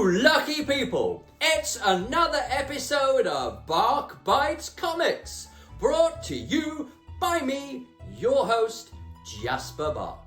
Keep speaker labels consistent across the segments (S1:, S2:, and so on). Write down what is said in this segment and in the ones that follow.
S1: Lucky people, it's another episode of Bark Bites Comics, brought to you by me, your host, Jasper Bark.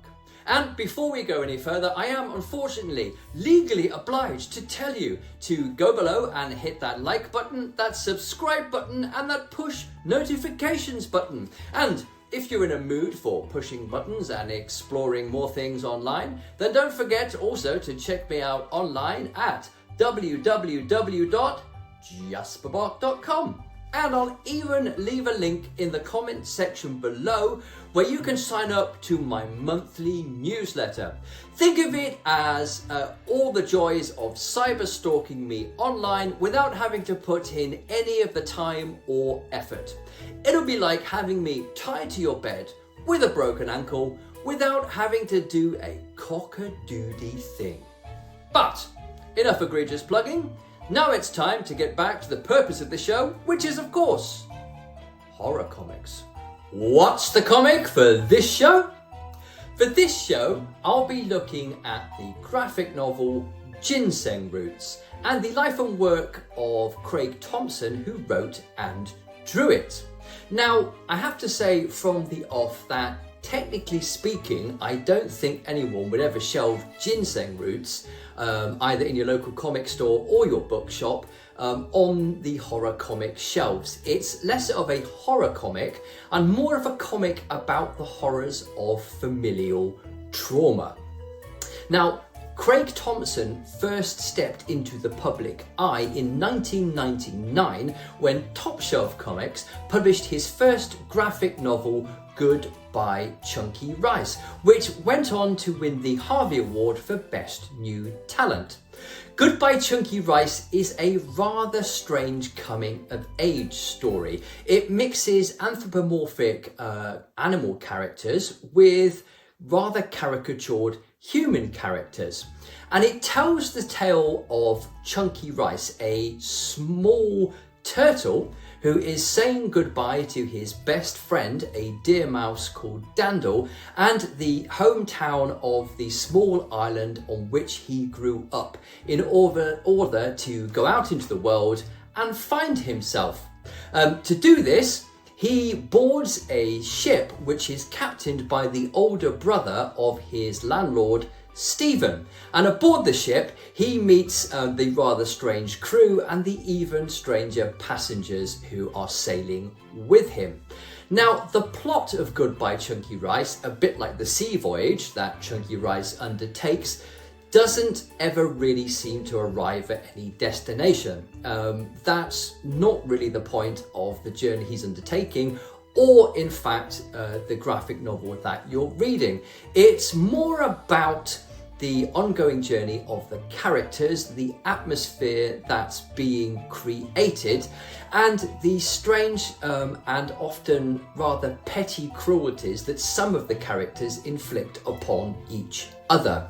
S1: And before we go any further, I am unfortunately legally obliged to tell you to go below and hit that like button, that subscribe button, and that push notifications button. And if you're in a mood for pushing buttons and exploring more things online, then don't forget also to check me out online at www.jasperbark.com. And I'll even leave a link in the comment section below where you can sign up to my monthly newsletter. Think of it as all the joys of cyber stalking me online without having to put in any of the time or effort. It'll be like having me tied to your bed with a broken ankle without having to do a cock-a-doodle thing. But enough egregious plugging. Now it's time to get back to the purpose of the show, which is, of course, horror comics. What's the comic for this show? For this show, I'll be looking at the graphic novel Ginseng Roots and the life and work of Craig Thompson, who wrote and drew it. Now, I have to say from the off that technically speaking, I don't think anyone would ever shelve Ginseng Roots, either in your local comic store or your bookshop, on the horror comic shelves. It's less of a horror comic and more of a comic about the horrors of familial trauma. Now, Craig Thompson first stepped into the public eye in 1999 when Top Shelf Comics published his first graphic novel, Goodbye Chunky Rice, which went on to win the Harvey Award for Best New Talent. Goodbye Chunky Rice is a rather strange coming-of-age story. It mixes anthropomorphic animal characters with rather caricatured human characters. And it tells the tale of Chunky Rice, a small turtle who is saying goodbye to his best friend, a deer mouse called Dandel, and the hometown of the small island on which he grew up in order to go out into the world and find himself. To do this, he boards a ship which is captained by the older brother of his landlord, Stephen, and aboard the ship he meets the rather strange crew and the even stranger passengers who are sailing with him. Now, the plot of Goodbye Chunky Rice, a bit like the sea voyage that Chunky Rice undertakes, doesn't ever really seem to arrive at any destination. That's not really the point of the journey he's undertaking, or in fact the graphic novel that you're reading. It's more about the ongoing journey of the characters, the atmosphere that's being created, and the strange and often rather petty cruelties that some of the characters inflict upon each other.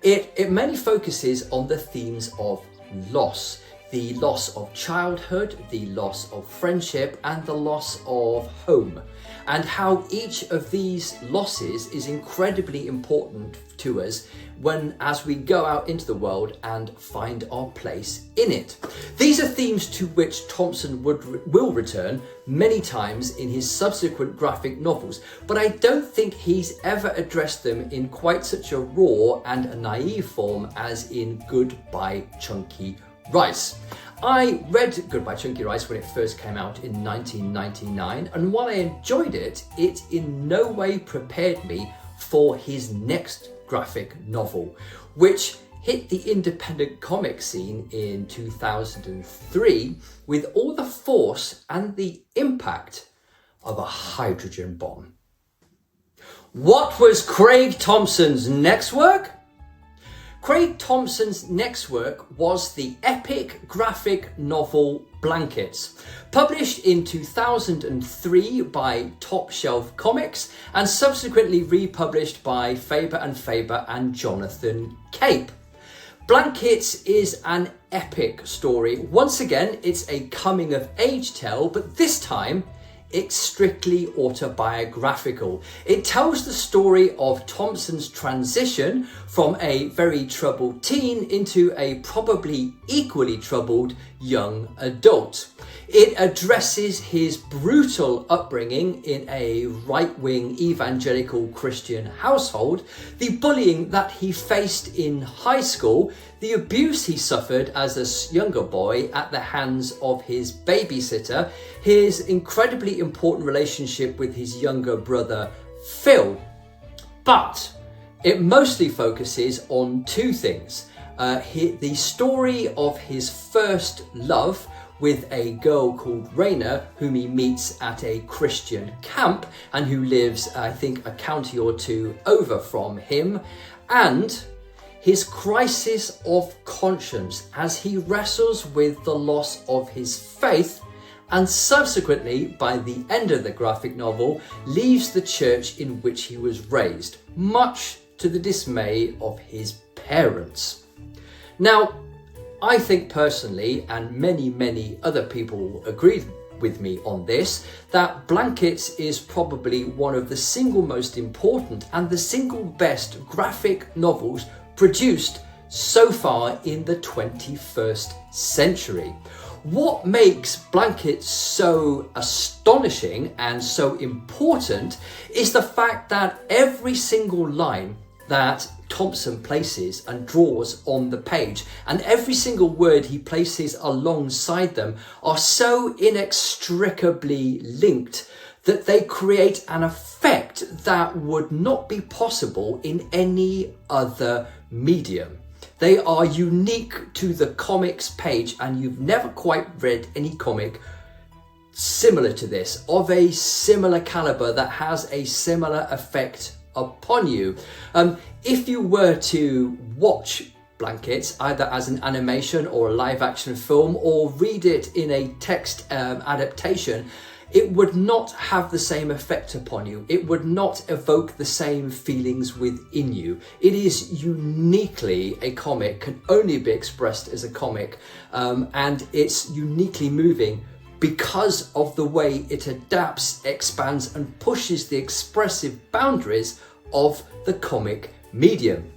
S1: It mainly focuses on the themes of loss. The loss of childhood, the loss of friendship, and the loss of home, and how each of these losses is incredibly important to us as we go out into the world and find our place in it. These are themes to which Thompson will return many times in his subsequent graphic novels, but I don't think he's ever addressed them in quite such a raw and a naive form as in Goodbye Chunky Rice. I read Goodbye Chunky Rice when it first came out in 1999, and while I enjoyed it, it in no way prepared me for his next graphic novel, which hit the independent comic scene in 2003 with all the force and the impact of a hydrogen bomb. What was Craig Thompson's next work? Craig Thompson's next work was the epic graphic novel Blankets, published in 2003 by Top Shelf Comics and subsequently republished by Faber and Faber and Jonathan Cape. Blankets is an epic story. Once again, it's a coming of age tale, but this time it's strictly autobiographical. It tells the story of Thompson's transition from a very troubled teen into a probably equally troubled young adult. It addresses his brutal upbringing in a right-wing evangelical Christian household, the bullying that he faced in high school, the abuse he suffered as a younger boy at the hands of his babysitter, his incredibly important relationship with his younger brother Phil. But it mostly focuses on two things. The story of his first love with a girl called Raina, whom he meets at a Christian camp and who lives, I think, a county or two over from him, and his crisis of conscience as he wrestles with the loss of his faith and subsequently, by the end of the graphic novel, leaves the church in which he was raised, much to the dismay of his parents. Now, I think personally, and many other people agreed with me on this, that Blankets is probably one of the single most important and the single best graphic novels produced so far in the 21st century. What makes Blankets so astonishing and so important is the fact that every single line that Thompson places and draws on the page, and every single word he places alongside them, are so inextricably linked that they create an effect that would not be possible in any other medium. They are unique to the comics page, and you've never quite read any comic similar to this, of a similar caliber, that has a similar effect upon you. If you were to watch Blankets either as an animation or a live action film, or read it in a text adaptation, it would not have the same effect upon you. It would not evoke the same feelings within you. It is uniquely a comic, can only be expressed as a comic, and it's uniquely moving because of the way it adapts, expands, and pushes the expressive boundaries of the comic medium.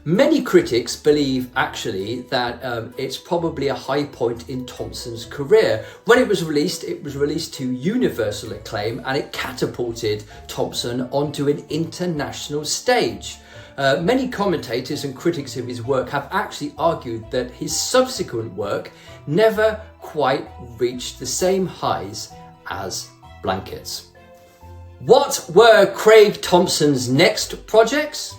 S1: Many critics believe actually that it's probably a high point in Thompson's career. When it was released to universal acclaim, and it catapulted Thompson onto an international stage. Many commentators and critics of his work have actually argued that his subsequent work never quite reached the same highs as Blankets. What were Craig Thompson's next projects?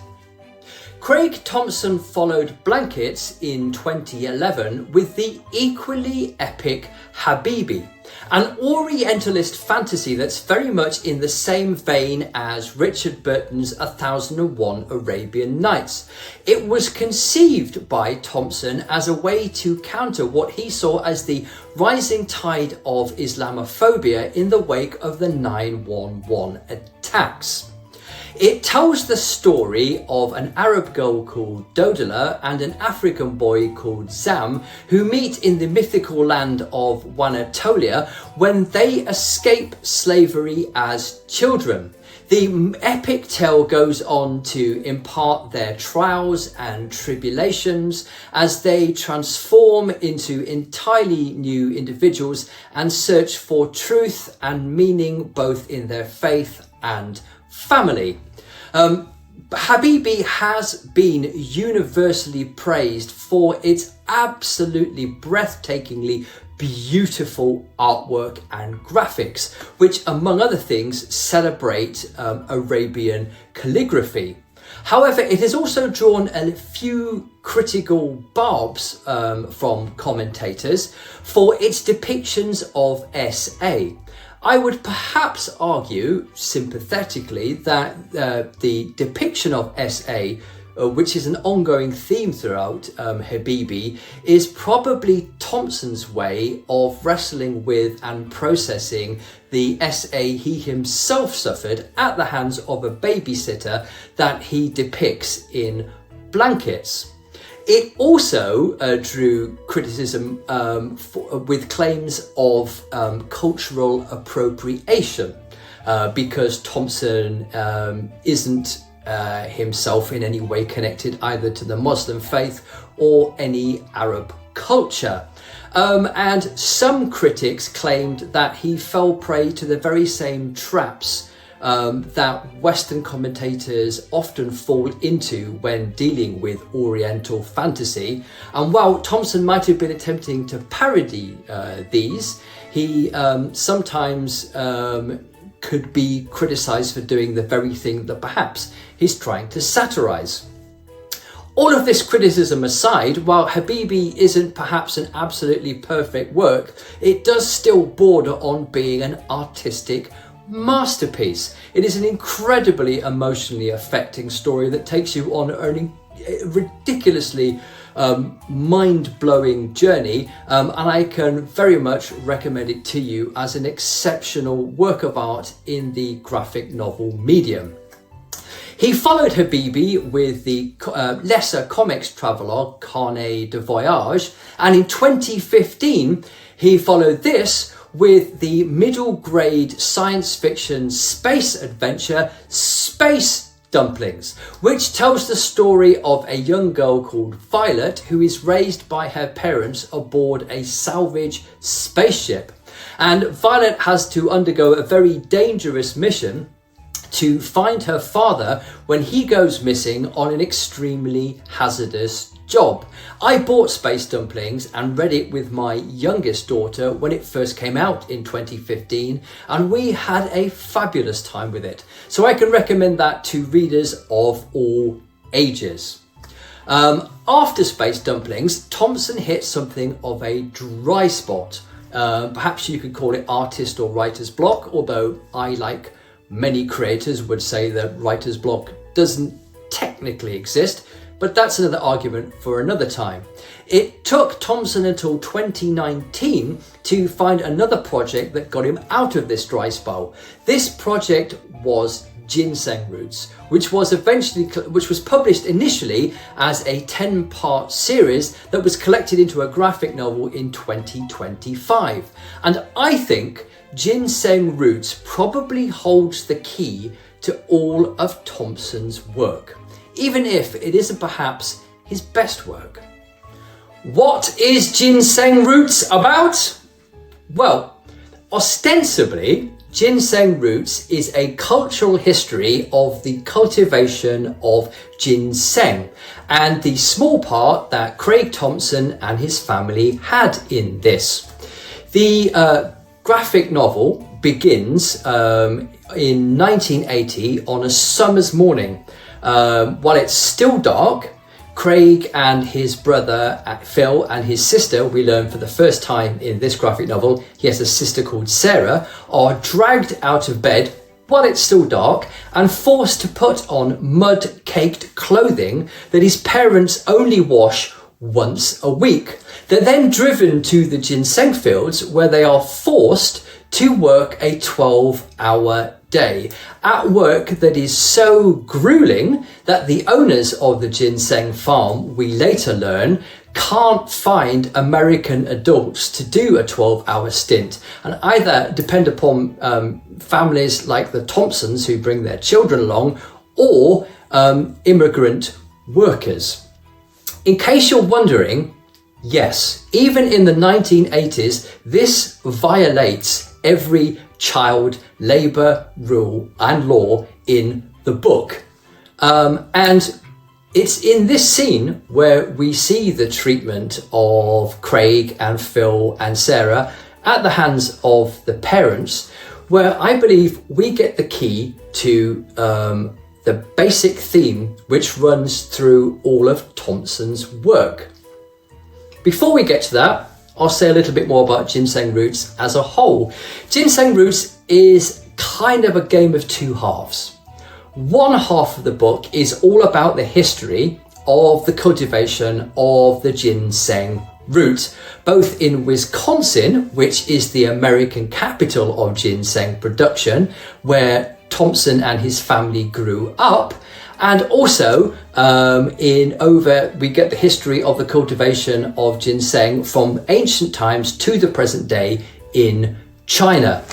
S1: Craig Thompson followed Blankets in 2011 with the equally epic Habibi, an Orientalist fantasy that's very much in the same vein as Richard Burton's 1001 Arabian Nights. It was conceived by Thompson as a way to counter what he saw as the rising tide of Islamophobia in the wake of the 9/11 attacks. It tells the story of an Arab girl called Dodala and an African boy called Zam, who meet in the mythical land of Wanatolia when they escape slavery as children. The epic tale goes on to impart their trials and tribulations as they transform into entirely new individuals and search for truth and meaning both in their faith and family. Habibi has been universally praised for its absolutely breathtakingly beautiful artwork and graphics, which among other things celebrate Arabian calligraphy. However, it has also drawn a few critical barbs from commentators for its depictions of SA. I would perhaps argue, sympathetically, that the depiction of SA, which is an ongoing theme throughout Habibi, is probably Thompson's way of wrestling with and processing the SA he himself suffered at the hands of a babysitter that he depicts in Blankets. It also drew criticism with claims of cultural appropriation because Thompson isn't himself in any way connected either to the Muslim faith or any Arab culture. And some critics claimed that he fell prey to the very same traps that Western commentators often fall into when dealing with Oriental fantasy. And while Thompson might have been attempting to parody these, he sometimes could be criticised for doing the very thing that perhaps he's trying to satirise. All of this criticism aside, while Habibi isn't perhaps an absolutely perfect work, it does still border on being an artistic masterpiece. It is an incredibly emotionally affecting story that takes you on a ridiculously mind-blowing journey, and I can very much recommend it to you as an exceptional work of art in the graphic novel medium. He followed Habibi with the lesser comics travelogue Carnet de Voyage, and in 2015 he followed this with the middle grade science fiction space adventure Space Dumplins, which tells the story of a young girl called Violet who is raised by her parents aboard a salvage spaceship. And Violet has to undergo a very dangerous mission to find her father when he goes missing on an extremely hazardous job. I bought Space Dumplins and read it with my youngest daughter when it first came out in 2015, and we had a fabulous time with it. So I can recommend that to readers of all ages. After Space Dumplins, Thompson hit something of a dry spot. Perhaps you could call it artist or writer's block, although I, like many creators, would say that writer's block doesn't technically exist, but that's another argument for another time. It took Thompson until 2019 to find another project that got him out of this dry spell. This project was Ginseng Roots, which was published initially as a 10-part series that was collected into a graphic novel in 2025. And I think Ginseng Roots probably holds the key to all of Thompson's work, even if it isn't perhaps his best work. What is Ginseng Roots about? Well, ostensibly, Ginseng Roots is a cultural history of the cultivation of ginseng and the small part that Craig Thompson and his family had in this. The graphic novel begins in 1980 on a summer's morning. While it's still dark, Craig and his brother Phil and his sister, we learn for the first time in this graphic novel, he has a sister called Sarah, are dragged out of bed while it's still dark and forced to put on mud-caked clothing that his parents only wash once a week. They're then driven to the ginseng fields where they are forced to work a 12-hour day at work that is so grueling that the owners of the ginseng farm, we later learn, can't find American adults to do a 12-hour stint and either depend upon families like the Thompsons who bring their children along or immigrant workers. In case you're wondering, yes, even in the 1980s, this violates every child labour rule and law in the book. And it's in this scene where we see the treatment of Craig and Phil and Sarah at the hands of the parents, where I believe we get the key to the basic theme which runs through all of Thompson's work. Before we get to that, I'll say a little bit more about Ginseng Roots as a whole. Ginseng Roots is kind of a game of two halves. One half of the book is all about the history of the cultivation of the ginseng root, both in Wisconsin, which is the American capital of ginseng production, where Thompson and his family grew up, And also, we get the history of the cultivation of ginseng from ancient times to the present day in China.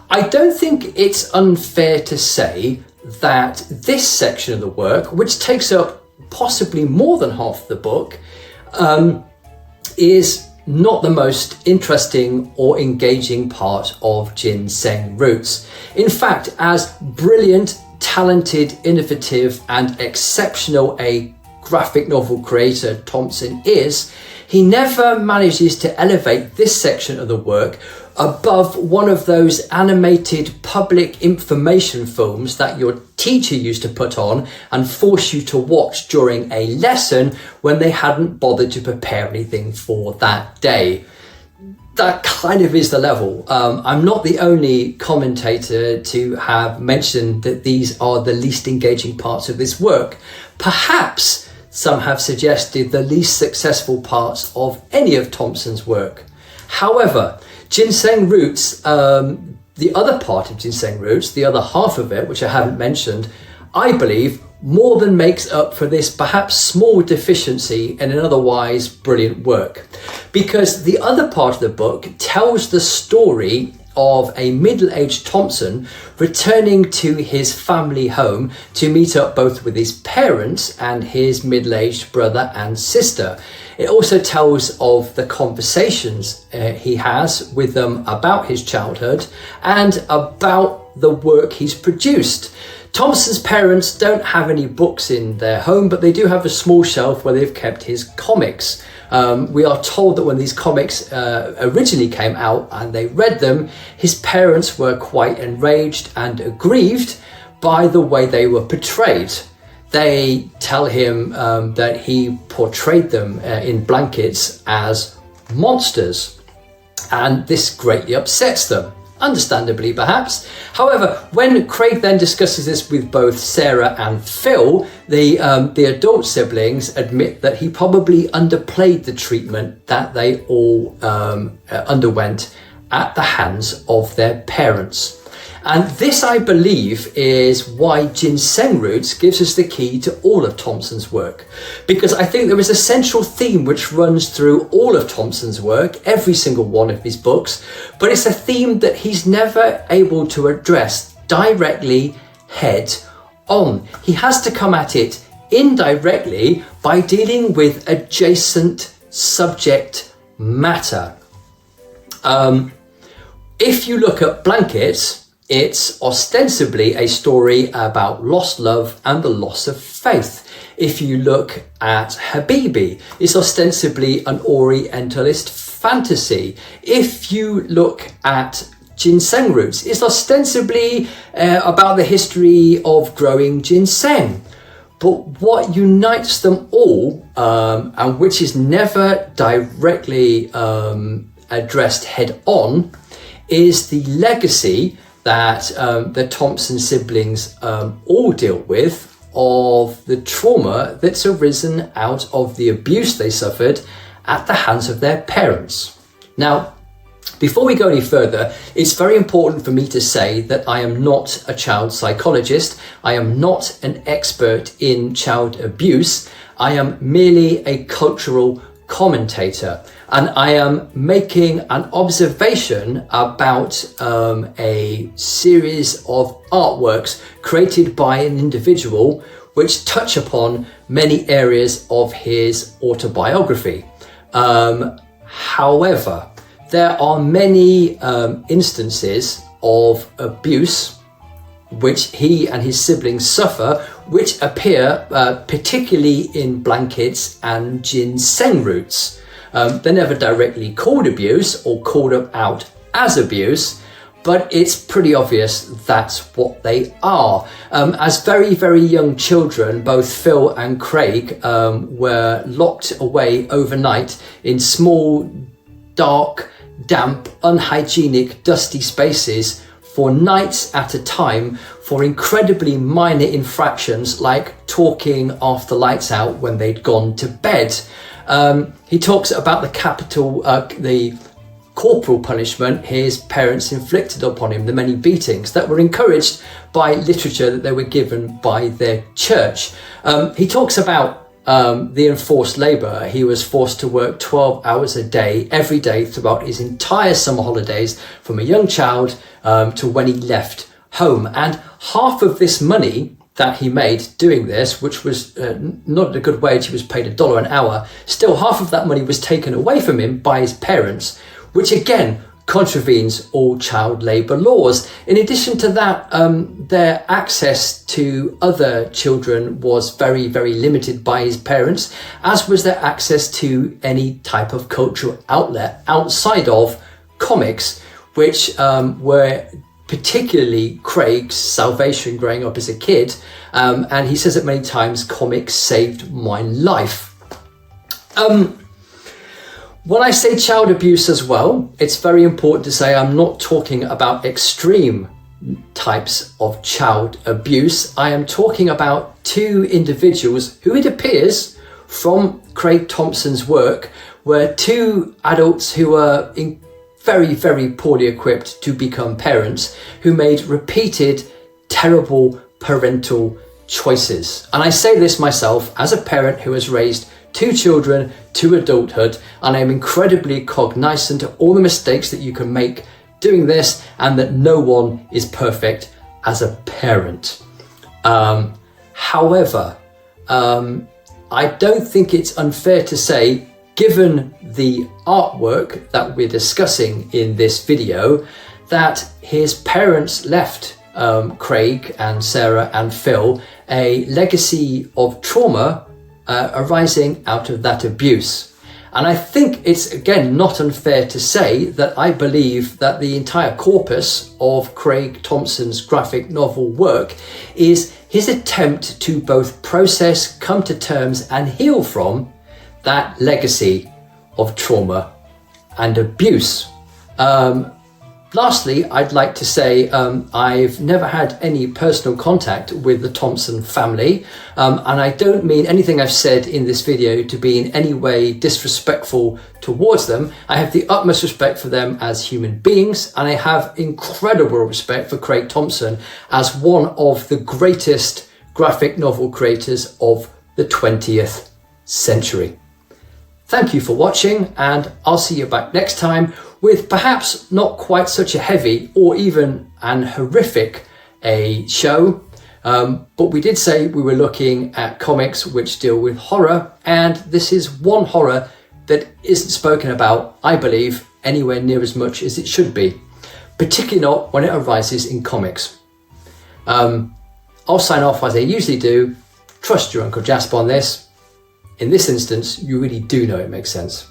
S1: I don't think it's unfair to say that this section of the work, which takes up possibly more than half the book, is not the most interesting or engaging part of Ginseng Roots. In fact, as brilliant, talented, innovative, and exceptional a graphic novel creator Thompson is, he never manages to elevate this section of the work above one of those animated public information films that your teacher used to put on and force you to watch during a lesson when they hadn't bothered to prepare anything for that day. That kind of is the level. I'm not the only commentator to have mentioned that these are the least engaging parts of this work. Perhaps some have suggested the least successful parts of any of Thompson's work. However, Ginseng Roots, the other part of Ginseng Roots, the other half of it, which I haven't mentioned, I believe more than makes up for this perhaps small deficiency in an otherwise brilliant work. Because the other part of the book tells the story of a middle-aged Thompson returning to his family home to meet up both with his parents and his middle-aged brother and sister. It also tells of the conversations he has with them about his childhood and about the work he's produced. Thompson's parents don't have any books in their home, but they do have a small shelf where they've kept his comics. We are told that when these comics originally came out and they read them, his parents were quite enraged and aggrieved by the way they were portrayed. They tell him that he portrayed them in blankets as monsters, and this greatly upsets them. Understandably, perhaps. However, when Craig then discusses this with both Sarah and Phil, the adult siblings admit that he probably underplayed the treatment that they all underwent at the hands of their parents. And this, I believe, is why Ginseng Roots gives us the key to all of Thompson's work. Because I think there is a central theme which runs through all of Thompson's work, every single one of his books, but it's a theme that he's never able to address directly head on. He has to come at it indirectly by dealing with adjacent subject matter. If you look at Blankets, it's ostensibly a story about lost love and the loss of faith. If you look at Habibi, it's ostensibly an Orientalist fantasy. If you look at Ginseng Roots, it's ostensibly about the history of growing ginseng. But what unites them all, and which is never directly addressed head on, is the legacy that the Thompson siblings all deal with of the trauma that's arisen out of the abuse they suffered at the hands of their parents. Now, before we go any further, it's very important for me to say that I am not a child psychologist. I am not an expert in child abuse. I am merely a cultural commentator. And I am making an observation about a series of artworks created by an individual which touch upon many areas of his autobiography. However, there are many instances of abuse which he and his siblings suffer, which appear particularly in Blankets and Ginseng Roots. They're never directly called abuse or called out as abuse, but it's pretty obvious that's what they are. As very, very young children, both Phil and Craig were locked away overnight in small, dark, damp, unhygienic, dusty spaces for nights at a time for incredibly minor infractions like talking after lights out when they'd gone to bed. He talks about the corporal punishment his parents inflicted upon him, the many beatings that were encouraged by literature that they were given by their church. He talks about the enforced labour. He was forced to work 12 hours a day, every day throughout his entire summer holidays, from a young child to when he left home. And half of this money that he made doing this, which was not at a good wage, he was paid $1 an hour, still half of that money was taken away from him by his parents, which again contravenes all child labour laws. In addition to that, their access to other children was very, very limited by his parents, as was their access to any type of cultural outlet outside of comics, which were particularly Craig's salvation growing up as a kid. And he says it many times, comics saved my life. When I say child abuse as well, it's very important to say I'm not talking about extreme types of child abuse. I am talking about two individuals who, it appears from Craig Thompson's work, were two adults who were very, very poorly equipped to become parents, who made repeated terrible parental choices. And I say this myself as a parent who has raised two children to adulthood, and I'm incredibly cognizant of all the mistakes that you can make doing this, and that no one is perfect as a parent. However, I don't think it's unfair to say, given the artwork that we're discussing in this video, that his parents left Craig and Sarah and Phil a legacy of trauma arising out of that abuse. And I think it's, again, not unfair to say that I believe that the entire corpus of Craig Thompson's graphic novel work is his attempt to both process, come to terms and heal from that legacy of trauma and abuse. Lastly, I'd like to say I've never had any personal contact with the Thompson family, and I don't mean anything I've said in this video to be in any way disrespectful towards them. I have the utmost respect for them as human beings, and I have incredible respect for Craig Thompson as one of the greatest graphic novel creators of the 20th century. Thank you for watching, and I'll see you back next time with perhaps not quite such a heavy or even an horrific a show. But we did say we were looking at comics which deal with horror, and this is one horror that isn't spoken about, I believe, anywhere near as much as it should be, particularly not when it arises in comics. I'll sign off as I usually do. Trust your Uncle Jasper on this. In this instance, you really do know it makes sense.